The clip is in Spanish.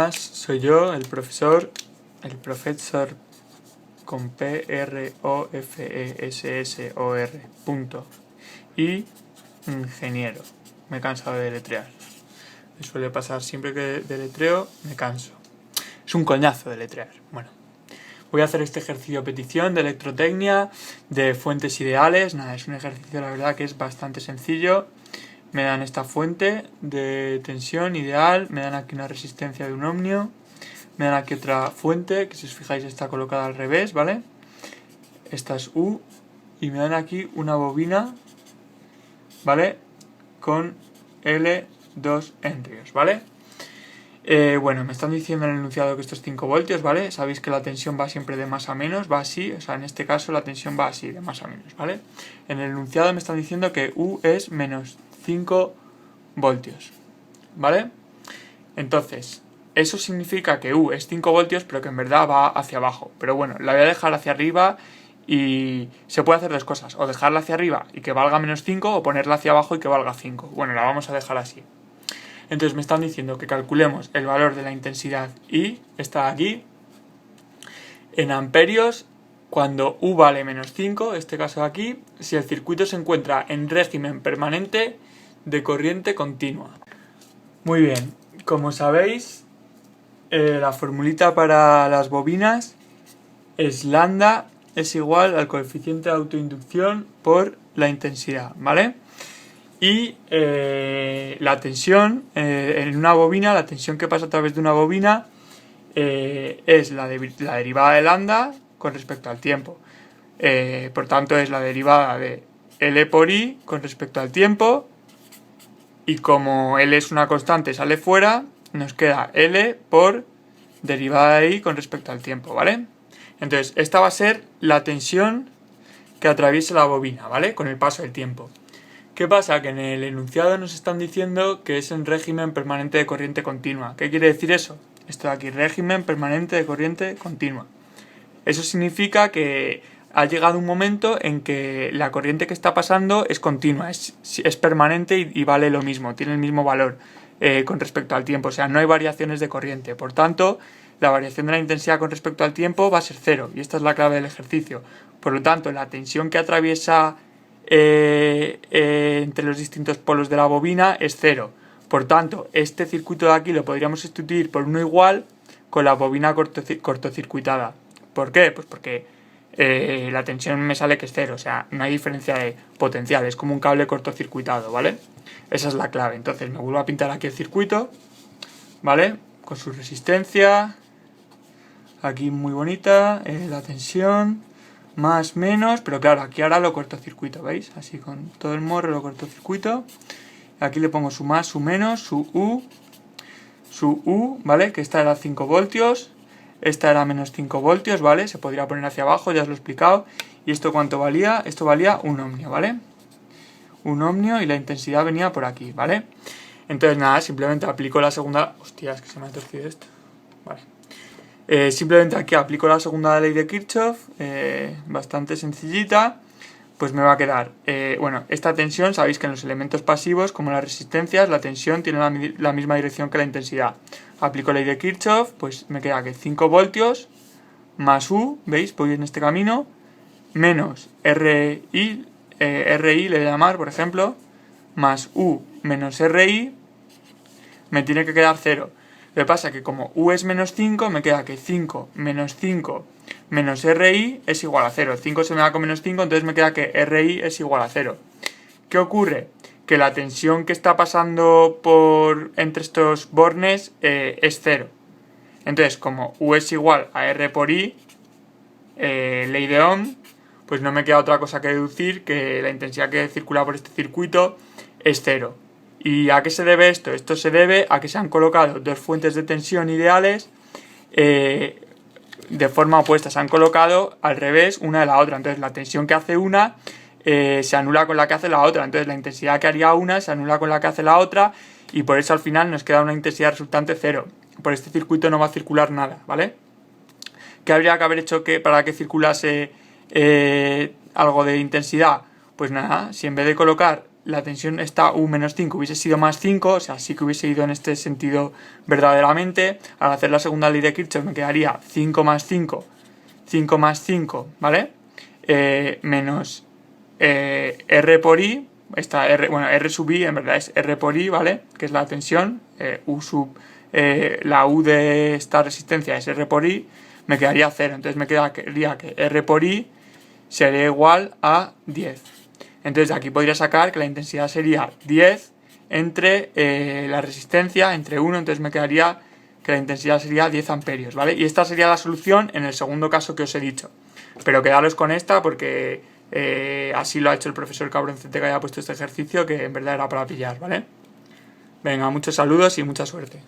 buenas, soy yo, el profesor con Professor punto, y ingeniero. Me he cansado de deletrear. Me suele pasar siempre que deletreo, me canso. Es un coñazo deletrear. Bueno, voy a hacer este ejercicio a petición de electrotecnia, de fuentes ideales. Nada, es un ejercicio, la verdad, que es bastante sencillo. Me dan esta fuente de tensión ideal, me dan aquí una resistencia de un ohmio, me dan aquí otra fuente, que si os fijáis está colocada al revés, ¿vale? Esta es U, y me dan aquí una bobina, ¿vale? Con L2 henrios, ¿vale? Bueno, me están diciendo en el enunciado que esto es 5 voltios, ¿vale? Sabéis que la tensión va siempre de más a menos, va así, o sea, en este caso la tensión va así, de más a menos, ¿vale? En el enunciado me están diciendo que U es menos 5 voltios, ¿vale? Entonces, eso significa que U es 5 voltios, pero que en verdad va hacia abajo. Pero bueno, la voy a dejar hacia arriba y se puede hacer dos cosas, o dejarla hacia arriba y que valga menos 5, o ponerla hacia abajo y que valga 5. Bueno, la vamos a dejar así. Entonces me están diciendo que calculemos el valor de la intensidad I, está aquí, en amperios, cuando U vale menos 5, este caso aquí, si el circuito se encuentra en régimen permanente de corriente continua. Muy bien, como sabéis, la formulita para las bobinas es lambda es igual al coeficiente de autoinducción por la intensidad, ¿vale? Y la tensión en una bobina, la tensión que pasa a través de una bobina es la derivada de lambda con respecto al tiempo. Por tanto, es la derivada de L por I con respecto al tiempo. Y como L es una constante, sale fuera, nos queda L por derivada de I con respecto al tiempo, ¿vale? Entonces, esta va a ser la tensión que atraviesa la bobina, ¿vale? Con el paso del tiempo. ¿Qué pasa? Que en el enunciado nos están diciendo que es en régimen permanente de corriente continua. ¿Qué quiere decir eso? Esto de aquí, régimen permanente de corriente continua. Eso significa que ha llegado un momento en que la corriente que está pasando es continua, es permanente y vale lo mismo, tiene el mismo valor con respecto al tiempo. O sea, no hay variaciones de corriente. Por tanto, la variación de la intensidad con respecto al tiempo va a ser cero. Y esta es la clave del ejercicio. Por lo tanto, la tensión que atraviesa entre los distintos polos de la bobina es cero. Por tanto, este circuito de aquí lo podríamos sustituir por uno igual con la bobina cortocircuitada. ¿Por qué? Pues porque la tensión me sale que es cero, o sea, no hay diferencia de potencial, es como un cable cortocircuitado, ¿vale? Esa es la clave. Entonces me vuelvo a pintar aquí el circuito, ¿vale? Con su resistencia, aquí muy bonita, la tensión, más, menos, pero claro, aquí ahora lo cortocircuito, ¿veis? Así con todo el morro lo cortocircuito. Aquí le pongo su más, su menos, su U, ¿vale? Que esta era 5 voltios, esta era menos 5 voltios, ¿vale? Se podría poner hacia abajo, ya os lo he explicado. ¿Y esto cuánto valía? Esto valía un ohmio, ¿vale? Un ohmio y la intensidad venía por aquí, ¿vale? Entonces nada, simplemente aplico la segunda... Hostia, es que se me ha torcido esto. Vale. Simplemente aquí aplico la segunda ley de Kirchhoff, bastante sencillita. Pues me va a quedar, bueno, esta tensión, sabéis que en los elementos pasivos, como las resistencias, la tensión tiene la misma dirección que la intensidad. Aplico ley de Kirchhoff, pues me queda que 5 voltios más U, ¿veis? Voy en este camino, menos RI le voy a llamar, por ejemplo, más U menos RI, me tiene que quedar 0. Lo que pasa es que como U es menos 5, me queda que 5 menos RI es igual a 0. 5 se me da con menos 5, entonces me queda que RI es igual a 0. ¿Qué ocurre? Que la tensión que está pasando entre estos bornes es 0. Entonces, como U es igual a R por I, ley de Ohm, pues no me queda otra cosa que deducir que la intensidad que circula por este circuito es 0. ¿Y a qué se debe esto? Esto se debe a que se han colocado dos fuentes de tensión ideales de forma opuesta, se han colocado al revés una de la otra. Entonces la tensión que hace una se anula con la que hace la otra. Entonces la intensidad que haría una se anula con la que hace la otra y por eso al final nos queda una intensidad resultante 0. Por este circuito no va a circular nada, ¿vale? ¿Qué habría que haber hecho para que circulase algo de intensidad? Pues nada, si en vez de colocar la tensión está U menos 5 hubiese sido más 5, o sea, sí que hubiese ido en este sentido verdaderamente. Al hacer la segunda ley de Kirchhoff me quedaría 5 más 5, 5 más 5, ¿vale? Menos R por I, esta R, bueno, R sub I en verdad es R por I, ¿vale? Que es la tensión, la U de esta resistencia es R por I, me quedaría 0, entonces me quedaría que R por I sería igual a 10. Entonces de aquí podría sacar que la intensidad sería 10 entre la resistencia, entre 1, entonces me quedaría que la intensidad sería 10 amperios, ¿vale? Y esta sería la solución en el segundo caso que os he dicho. Pero quedaros con esta porque así lo ha hecho el profesor Cabroncete que haya puesto este ejercicio, que en verdad era para pillar, ¿vale? Venga, muchos saludos y mucha suerte.